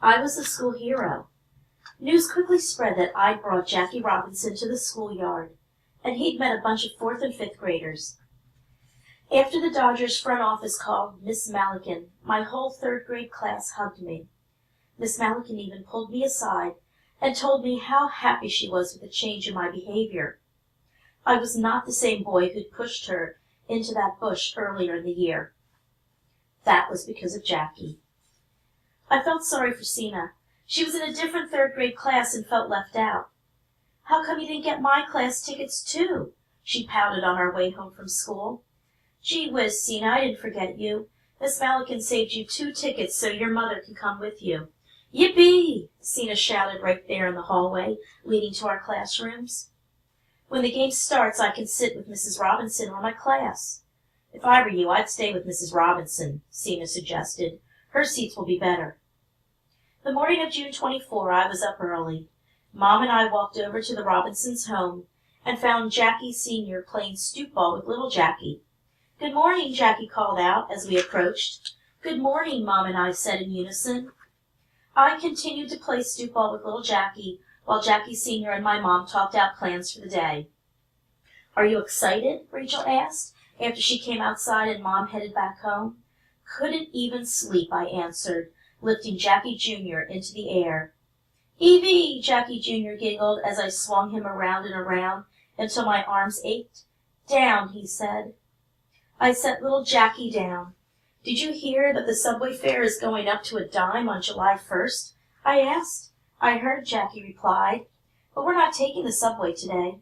I was the school hero. News quickly spread that I'd brought Jackie Robinson to the schoolyard, and he'd met a bunch of 4th and 5th graders. After the Dodgers front office called Miss Malikin, my whole 3rd grade class hugged me. Miss Malikin even pulled me aside and told me how happy she was with the change in my behavior. I was not the same boy who'd pushed her into that bush earlier in the year. That was because of Jackie. I felt sorry for Sina. She was in a different 3rd grade class and felt left out. How come you didn't get my class tickets too? She pouted on our way home from school. Gee whiz, Sina, I didn't forget you. Miss Malikin saved you 2 tickets so your mother can come with you. Yippee! Sina shouted right there in the hallway, leading to our classrooms. When the game starts, I can sit with Mrs. Robinson or my class. If I were you, I'd stay with Mrs. Robinson, Sina suggested. Her seats will be better. The morning of June 24, I was up early. Mom and I walked over to the Robinsons' home and found Jackie Sr. playing stoop ball with little Jackie. Good morning, Jackie called out as we approached. Good morning, Mom and I said in unison. I continued to play stoop ball with little Jackie while Jackie Sr. and my mom talked out plans for the day. Are you excited? Rachel asked after she came outside and Mom headed back home. Couldn't even sleep, I answered, lifting Jackie Jr. into the air. Evie, Jackie Jr. giggled as I swung him around and around until my arms ached. Down, he said. I set little Jackie down. Did you hear that the subway fare is going up to a dime on July 1st? I asked. I heard, Jackie replied, but we're not taking the subway today.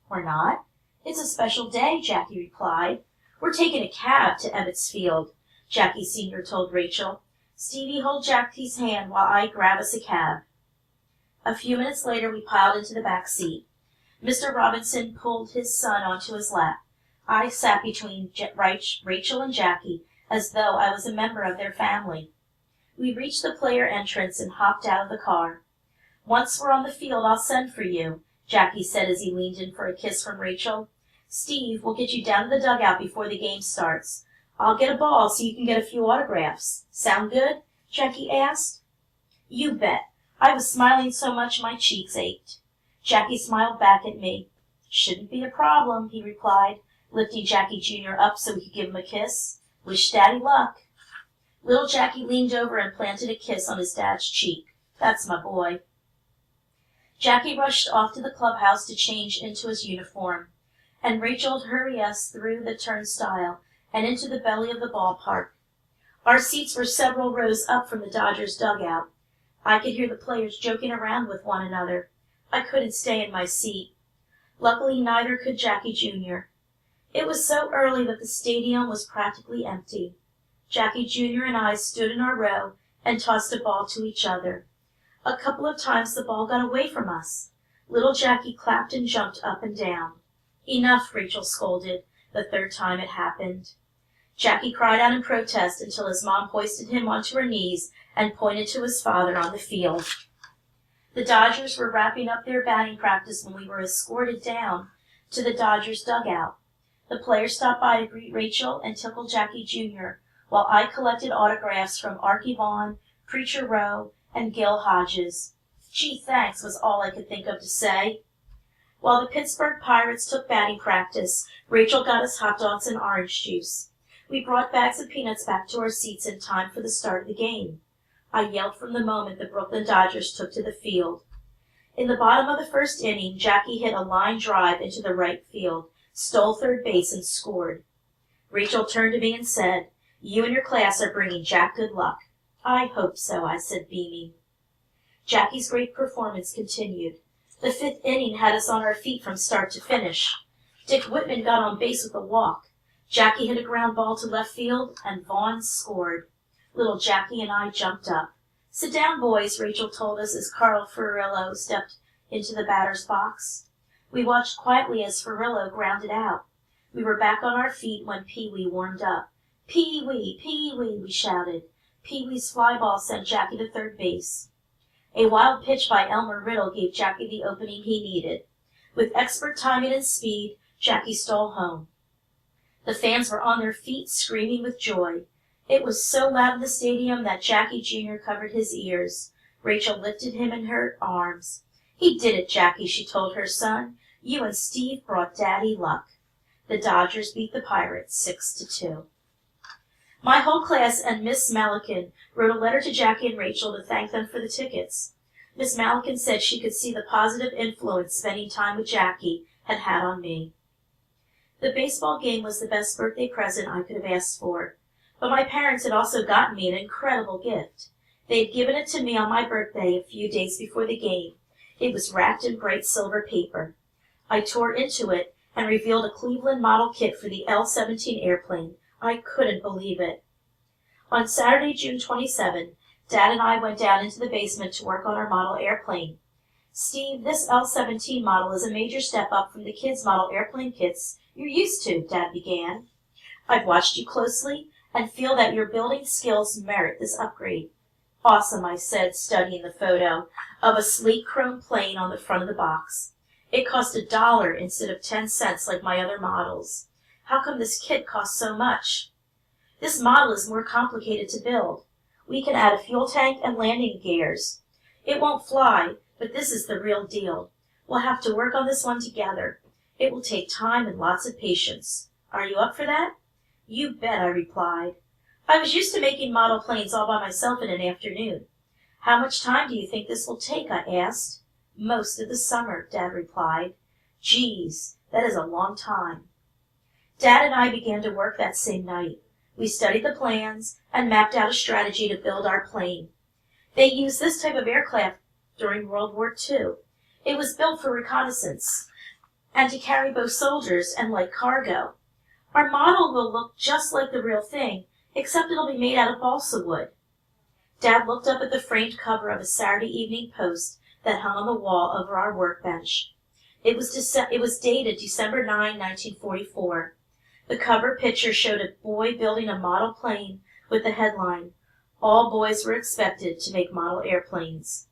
We're not? It's a special day, Jackie replied. We're taking a cab to Ebbets Field, Jackie Sr. told Rachel. Stevie, hold Jackie's hand while I grab us a cab. A few minutes later, we piled into the back seat. Mr. Robinson pulled his son onto his lap. I sat between Rachel and Jackie as though I was a member of their family. We reached the player entrance and hopped out of the car. Once we're on the field, I'll send for you, Jackie said as he leaned in for a kiss from Rachel. Steve, we'll get you down to the dugout before the game starts. I'll get a ball so you can get a few autographs. Sound good? Jackie asked. You bet. I was smiling so much my cheeks ached. Jackie smiled back at me. Shouldn't be a problem, he replied, lifting Jackie Jr. up so we could give him a kiss. Wish Daddy luck. Little Jackie leaned over and planted a kiss on his dad's cheek. That's my boy. Jackie rushed off to the clubhouse to change into his uniform, and Rachel hurried us through the turnstile and into the belly of the ballpark. Our seats were several rows up from the Dodgers' dugout. I could hear the players joking around with one another. I couldn't stay in my seat. Luckily, neither could Jackie Jr. It was so early that the stadium was practically empty. Jackie Jr. and I stood in our row and tossed a ball to each other. A couple of times the ball got away from us. Little Jackie clapped and jumped up and down. Enough, Rachel scolded, the 3rd time it happened. Jackie cried out in protest until his mom hoisted him onto her knees and pointed to his father on the field. The Dodgers were wrapping up their batting practice when we were escorted down to the Dodgers' dugout. The players stopped by to greet Rachel and tickle Jackie Jr., while I collected autographs from Archie Vaughan, Preacher Rowe, and Gil Hodges. Gee, thanks was all I could think of to say. While the Pittsburgh Pirates took batting practice, Rachel got us hot dogs and orange juice. We brought bags of peanuts back to our seats in time for the start of the game. I yelled from the moment the Brooklyn Dodgers took to the field. In the bottom of the 1st inning, Jackie hit a line drive into the right field, stole 3rd base, and scored. Rachel turned to me and said, You and your class are bringing Jack good luck. I hope so, I said, beaming. Jackie's great performance continued. The 5th inning had us on our feet from start to finish. Dick Whitman got on base with a walk. Jackie hit a ground ball to left field, and Vaughn scored. Little Jackie and I jumped up. Sit down, boys, Rachel told us as Carl Furillo stepped into the batter's box. We watched quietly as Furillo grounded out. We were back on our feet when Pee-wee warmed up. Pee-wee, Pee-wee, we shouted. Pee-wee's fly ball sent Jackie to 3rd base. A wild pitch by Elmer Riddle gave Jackie the opening he needed. With expert timing and speed, Jackie stole home. The fans were on their feet, screaming with joy. It was so loud in the stadium that Jackie Jr. covered his ears. Rachel lifted him in her arms. "He did it, Jackie," she told her son. "You and Steve brought Daddy luck." The Dodgers beat the Pirates 6-2. My whole class and Miss Malikin wrote a letter to Jackie and Rachel to thank them for the tickets. Miss Malikin said she could see the positive influence spending time with Jackie had had on me. The baseball game was the best birthday present I could have asked for, but my parents had also gotten me an incredible gift. They had given it to me on my birthday a few days before the game. It was wrapped in bright silver paper. I tore into it and revealed a Cleveland model kit for the L-17 airplane. I couldn't believe it. On Saturday, June 27, Dad and I went down into the basement to work on our model airplane. "Steve, this L-17 model is a major step up from the kids' model airplane kits you're used to," Dad began. "I've watched you closely and feel that your building skills merit this upgrade." "Awesome," I said, studying the photo of a sleek chrome plane on the front of the box. "It cost $1 instead of 10 cents like my other models. How come this kit costs so much?" "This model is more complicated to build. We can add a fuel tank and landing gears. It won't fly, but this is the real deal. We'll have to work on this one together. It will take time and lots of patience. Are you up for that?" "You bet," I replied. I was used to making model planes all by myself in an afternoon. "How much time do you think this will take?" I asked. "Most of the summer," Dad replied. "Geez, that is a long time." Dad and I began to work that same night. We studied the plans and mapped out a strategy to build our plane. They used this type of aircraft during World War II. It was built for reconnaissance and to carry both soldiers and light cargo. "Our model will look just like the real thing, except it'll be made out of balsa wood." Dad looked up at the framed cover of a Saturday Evening Post that hung on the wall over our workbench. It was dated December 9, 1944. The cover picture showed a boy building a model plane with the headline, "All boys were expected to make model airplanes."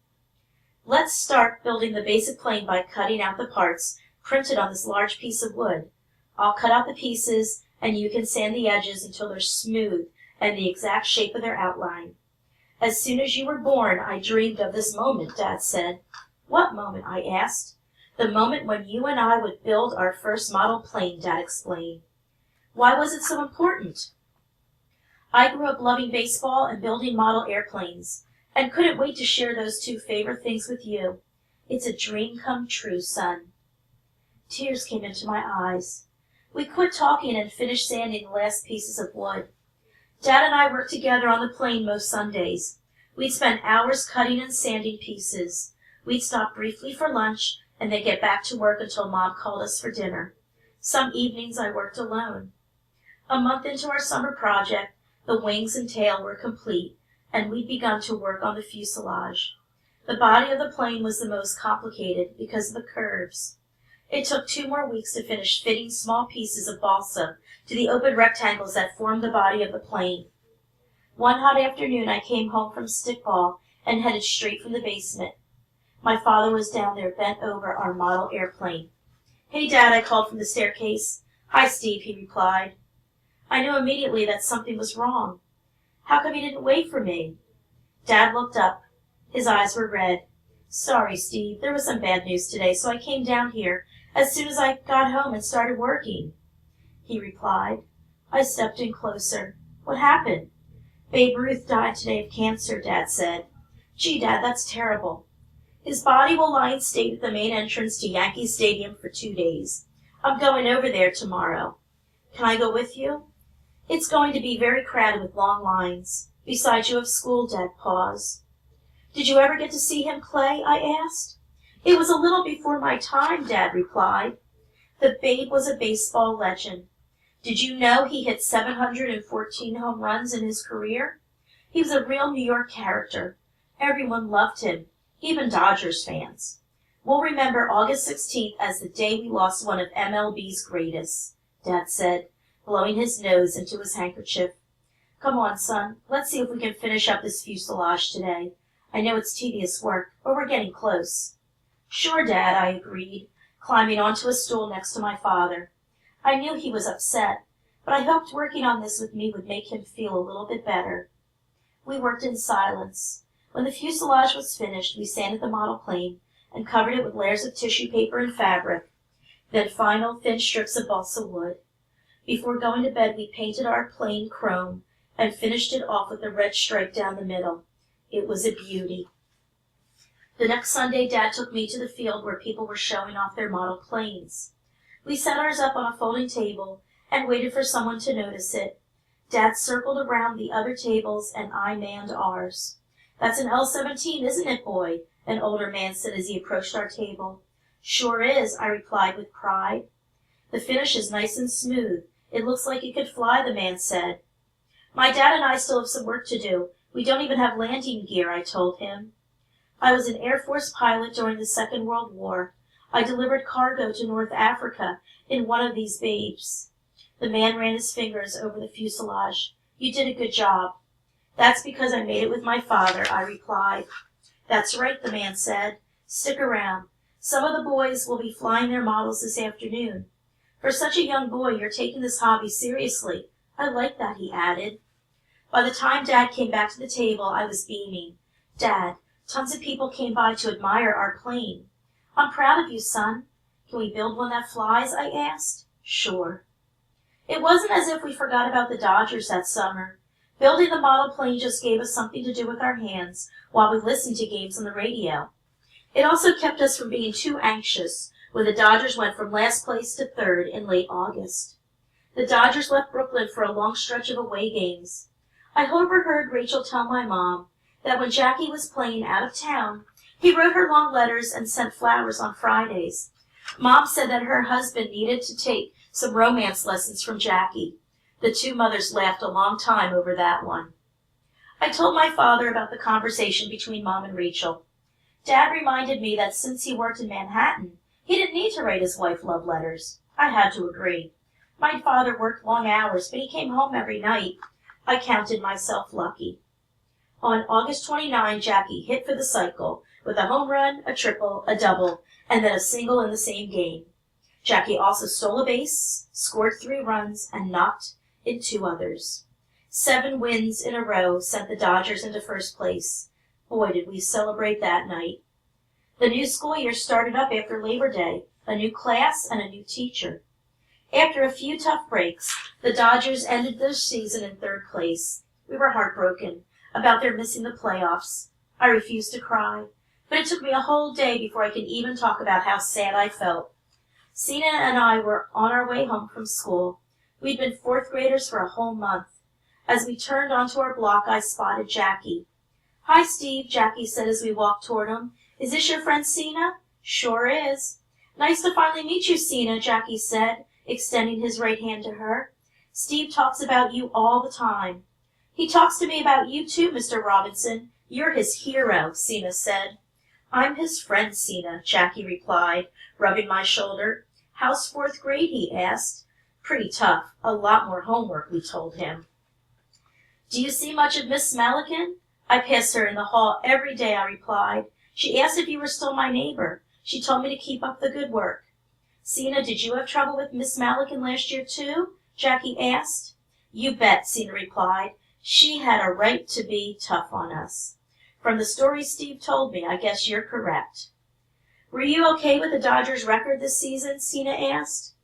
"Let's start building the basic plane by cutting out the parts printed on this large piece of wood. I'll cut out the pieces, and you can sand the edges until they're smooth and the exact shape of their outline." "As soon as you were born, I dreamed of this moment," Dad said. "What moment?" I asked. "The moment when you and I would build our first model plane," Dad explained. "Why was it so important?" "I grew up loving baseball and building model airplanes, and couldn't wait to share those two favorite things with you. It's a dream come true, son." Tears came into my eyes. We quit talking and finished sanding the last pieces of wood. Dad and I worked together on the plane most Sundays. We'd spend hours cutting and sanding pieces. We'd stop briefly for lunch and then get back to work until Mom called us for dinner. Some evenings I worked alone. A month into our summer project, the wings and tail were complete, and we'd begun to work on the fuselage. The body of the plane was the most complicated because of the curves. It took 2 more weeks to finish fitting small pieces of balsa to the open rectangles that formed the body of the plane. One hot afternoon I came home from stickball and headed straight from the basement. My father was down there bent over our model airplane. "Hey, Dad," I called from the staircase. "Hi, Steve," he replied. I knew immediately that something was wrong. How come he didn't wait for me? Dad looked up. His eyes were red. "Sorry, Steve, there was some bad news today, so I came down here as soon as I got home and started working," he replied. I stepped in closer. "What happened?" "Babe Ruth died today of cancer," Dad said. "Gee, Dad, that's terrible." "His body will lie in state at the main entrance to Yankee Stadium for 2 days. I'm going over there tomorrow." "Can I go with you?" "It's going to be very crowded with long lines. Besides, you have school," Dad paused. "Did you ever get to see him play?" I asked. "It was a little before my time," Dad replied. The Babe was a baseball legend. Did you know he hit 714 home runs in his career? He was a real New York character. Everyone loved him, even Dodgers fans. "We'll remember August 16th as the day we lost one of MLB's greatest," Dad said, blowing his nose into his handkerchief. "Come on, son. Let's see if we can finish up this fuselage today. I know it's tedious work, but we're getting close." "Sure, Dad," I agreed, climbing onto a stool next to my father. I knew he was upset, but I hoped working on this with me would make him feel a little bit better. We worked in silence. When the fuselage was finished, we sanded the model plane and covered it with layers of tissue paper and fabric, then final thin strips of balsa wood. Before going to bed, we painted our plane chrome and finished it off with a red stripe down the middle. It was a beauty. The next Sunday, Dad took me to the field where people were showing off their model planes. We set ours up on a folding table and waited for someone to notice it. Dad circled around the other tables and I manned ours. "That's an L-17, isn't it, boy?" an older man said as he approached our table. "Sure is," I replied with pride. "The finish is nice and smooth. It looks like it could fly," the man said. "My dad and I still have some work to do. We don't even have landing gear," I told him. I was an Air Force pilot during the Second World War. I delivered cargo to North Africa in one of these babes. The man ran his fingers over the fuselage. "You did a good job." "That's because I made it with my father," I replied. "That's right," the man said. "Stick around. Some of the boys will be flying their models this afternoon. For such a young boy, you're taking this hobby seriously. I like that," he added. By the time Dad came back to the table, I was beaming. "Dad, tons of people came by to admire our plane." "I'm proud of you, son." "Can we build one that flies?" I asked. "Sure." It wasn't as if we forgot about the Dodgers that summer. Building the model plane just gave us something to do with our hands while we listened to games on the radio. It also kept us from being too anxious when the Dodgers went from last place to third in late August. The Dodgers left Brooklyn for a long stretch of away games. I overheard Rachel tell my mom that when Jackie was playing out of town, he wrote her long letters and sent flowers on Fridays. Mom said that her husband needed to take some romance lessons from Jackie. The two mothers laughed a long time over that one. I told my father about the conversation between Mom and Rachel. Dad reminded me that since he worked in Manhattan, he didn't need to write his wife love letters. I had to agree. My father worked long hours, but he came home every night. I counted myself lucky. On August 29, Jackie hit for the cycle with a home run, a triple, a double, and then a single in the same game. Jackie also stole a base, scored 3 runs, and knocked in 2 others. 7 wins in a row sent the Dodgers into first place. Boy, did we celebrate that night. The new school year started up after Labor Day, a new class and a new teacher. After a few tough breaks, the Dodgers ended their season in 3rd place. We were heartbroken about their missing the playoffs. I refused to cry, but it took me a whole day before I could even talk about how sad I felt. Sina and I were on our way home from school. We'd been 4th graders for a whole month. As we turned onto our block, I spotted Jackie. "Hi, Steve," Jackie said as we walked toward him. "Is this your friend Sina?" "Sure is." "Nice to finally meet you, Sina," Jackie said, extending his right hand to her. "Steve talks about you all the time." "He talks to me about you too, Mr. Robinson. You're his hero," Sina said. "I'm his friend, Sina," Jackie replied, rubbing my shoulder. "How's 4th grade?" he asked. "Pretty tough. A lot more homework," we told him. "Do you see much of Miss Malikan?" "I pass her in the hall every day," I replied. "She asked if you were still my neighbor. She told me to keep up the good work." "Sina, did you have trouble with Miss Malikan last year too?" Jackie asked. "You bet," Sina replied. "She had a right to be tough on us." "From the story Steve told me, I guess you're correct." "Were you okay with the Dodgers' record this season?" Sina asked.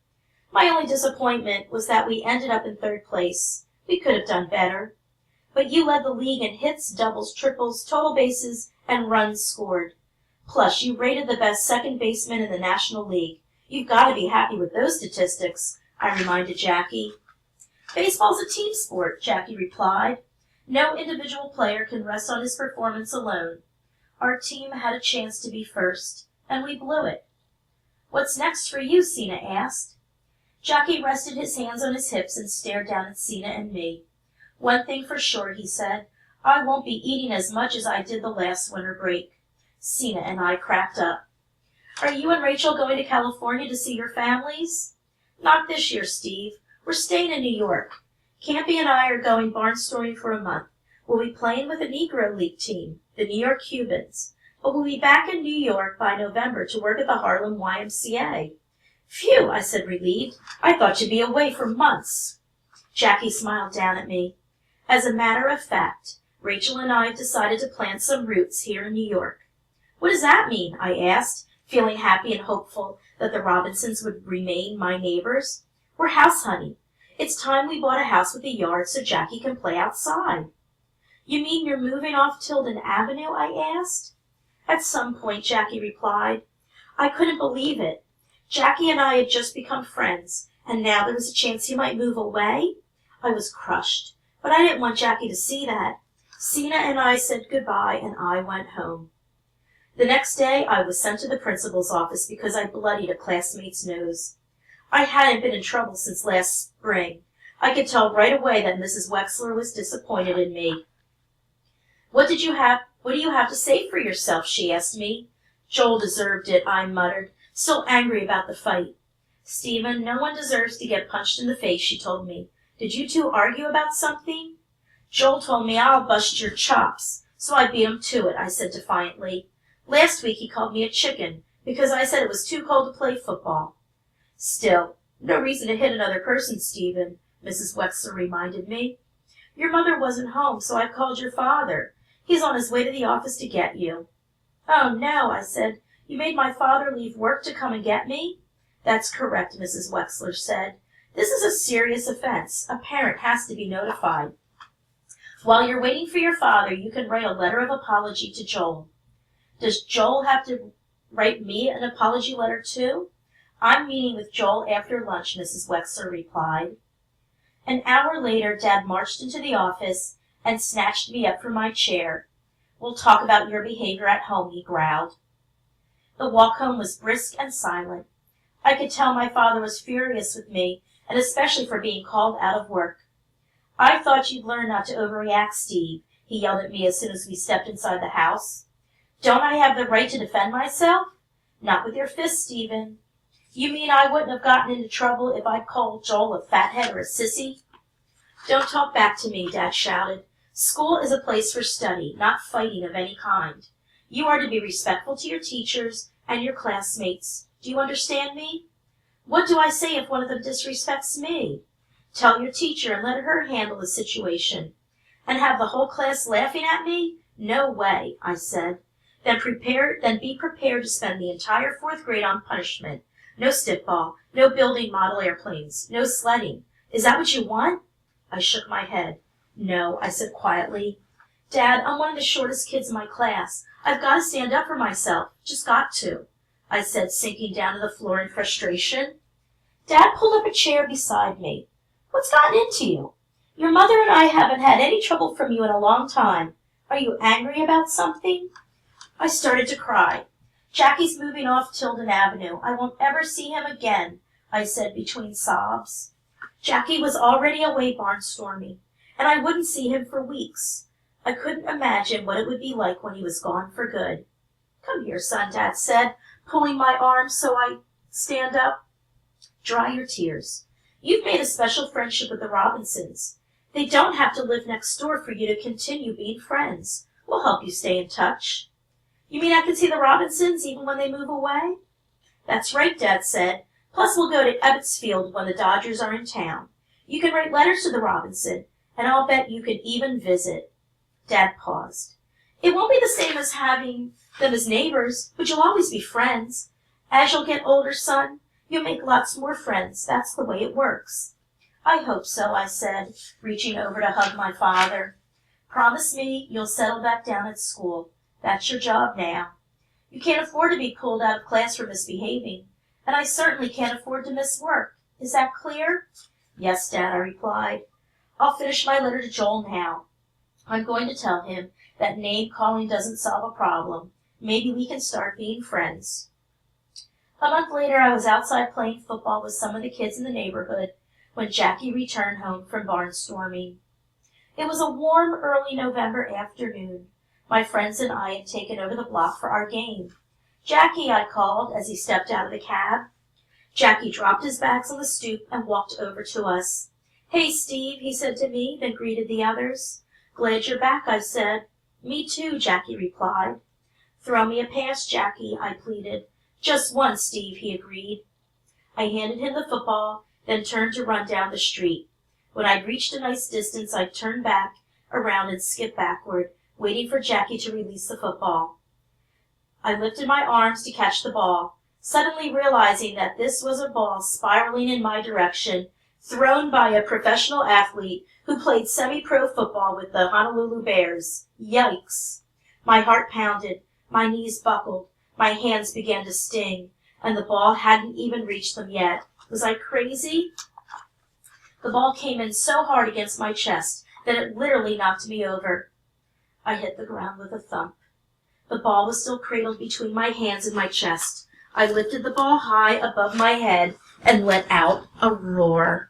"My only disappointment was that we ended up in 3rd place. We could have done better. But you led the league in hits, doubles, triples, total bases, and runs scored. Plus, you rated the best second baseman in the National League. You've got to be happy with those statistics," I reminded Jackie. "Baseball's a team sport," Jackie replied. "No individual player can rest on his performance alone. Our team had a chance to be first, and we blew it." "What's next for you?" Sina asked. Jackie rested his hands on his hips and stared down at Sina and me. "One thing for sure," he said. "I won't be eating as much as I did the last winter break." Sina and I cracked up. "Are you and Rachel going to California to see your families?" "Not this year, Steve. We're staying in New York. Campy and I are going barnstorming for a month. We'll be playing with a Negro League team, the New York Cubans. But we'll be back in New York by November to work at the Harlem YMCA. "Phew," I said, relieved. "I thought you'd be away for months." Jackie smiled down at me. As a matter of fact, Rachel and I have decided to plant some roots here in New York. What does that mean? I asked, feeling happy and hopeful that the Robinsons would remain my neighbors. We're house hunting. It's time we bought a house with a yard so Jackie can play outside. You mean you're moving off Tilden Avenue? I asked. At some point, Jackie replied. I couldn't believe it. Jackie and I had just become friends, and now there was a chance he might move away? I was crushed, but I didn't want Jackie to see that. Sina and I said goodbye, and I went home. The next day, I was sent to the principal's office because I bloodied a classmate's nose. I hadn't been in trouble since last spring. I could tell right away that Mrs. Wexler was disappointed in me. What do you have to say for yourself? She asked me. Joel deserved it, I muttered, still angry about the fight. Stephen, no one deserves to get punched in the face, she told me. Did you two argue about something? Joel told me I'll bust your chops, so I beat him to it, I said defiantly. Last week he called me a chicken because I said it was too cold to play football. Still, no reason to hit another person, Stephen, Mrs. Wexler reminded me. Your mother wasn't home, so I called your father. He's on his way to the office to get you. Oh, no, I said. You made my father leave work to come and get me? That's correct, Mrs. Wexler said. This is a serious offense. A parent has to be notified. While you're waiting for your father, you can write a letter of apology to Joel. Does Joel have to write me an apology letter too? I'm meeting with Joel after lunch, Mrs. Wexler replied. An hour later, Dad marched into the office and snatched me up from my chair. We'll talk about your behavior at home, he growled. The walk home was brisk and silent. I could tell my father was furious with me, and especially for being called out of work. I thought you'd learn not to overreact, Steve, he yelled at me as soon as we stepped inside the house. Don't I have the right to defend myself? Not with your fists, Stephen. You mean I wouldn't have gotten into trouble if I'd called Joel a fathead or a sissy? Don't talk back to me, Dad shouted. School is a place for study, not fighting of any kind. You are to be respectful to your teachers and your classmates. Do you understand me? What do I say if one of them disrespects me? Tell your teacher and let her handle the situation. And have the whole class laughing at me? No way, I said. Then be prepared to spend the entire fourth grade on punishment. No stickball, no building model airplanes, no sledding. Is that what you want? I shook my head. No, I said quietly. Dad, I'm one of the shortest kids in my class. I've got to stand up for myself. Just got to, I said, sinking down to the floor in frustration. Dad pulled up a chair beside me. What's gotten into you? Your mother and I haven't had any trouble from you in a long time. Are you angry about something? I started to cry. Jackie's moving off Tilden Avenue. I won't ever see him again, I said between sobs. Jackie was already away barnstorming, and I wouldn't see him for weeks. I couldn't imagine what it would be like when he was gone for good. Come here, son, Dad said, pulling my arm so I stand up. Dry your tears. You've made a special friendship with the Robinsons. They don't have to live next door for you to continue being friends. We'll help you stay in touch. You mean I can see the Robinsons even when they move away? That's right, Dad said. Plus we'll go to Ebbetsfield when the Dodgers are in town. You can write letters to the Robinson, and I'll bet you can even visit. Dad paused. It won't be the same as having them as neighbors, but you'll always be friends. As you'll get older, son, you'll make lots more friends. That's the way it works. I hope so, I said, reaching over to hug my father. Promise me you'll settle back down at school. That's your job now. You can't afford to be pulled out of class for misbehaving, and I certainly can't afford to miss work. Is that clear? Yes, Dad, I replied. I'll finish my letter to Joel now. I'm going to tell him that name-calling doesn't solve a problem. Maybe we can start being friends. A month later, I was outside playing football with some of the kids in the neighborhood when Jackie returned home from barnstorming. It was a warm, early November afternoon. My friends and I had taken over the block for our game. Jackie, I called as he stepped out of the cab. Jackie dropped his bags on the stoop and walked over to us. Hey, Steve, he said to me, then greeted the others. Glad you're back, I said. Me too, Jackie replied. Throw me a pass, Jackie, I pleaded. Just one, Steve, he agreed. I handed him the football, then turned to run down the street. When I'd reached a nice distance, I'd turn back around and skip backward, waiting for Jackie to release the football. I lifted my arms to catch the ball, suddenly realizing that this was a ball spiraling in my direction, thrown by a professional athlete who played semi-pro football with the Honolulu Bears. Yikes! My heart pounded, my knees buckled, my hands began to sting, and the ball hadn't even reached them yet. Was I crazy? The ball came in so hard against my chest that it literally knocked me over. I hit the ground with a thump. The ball was still cradled between my hands and my chest. I lifted the ball high above my head and let out a roar.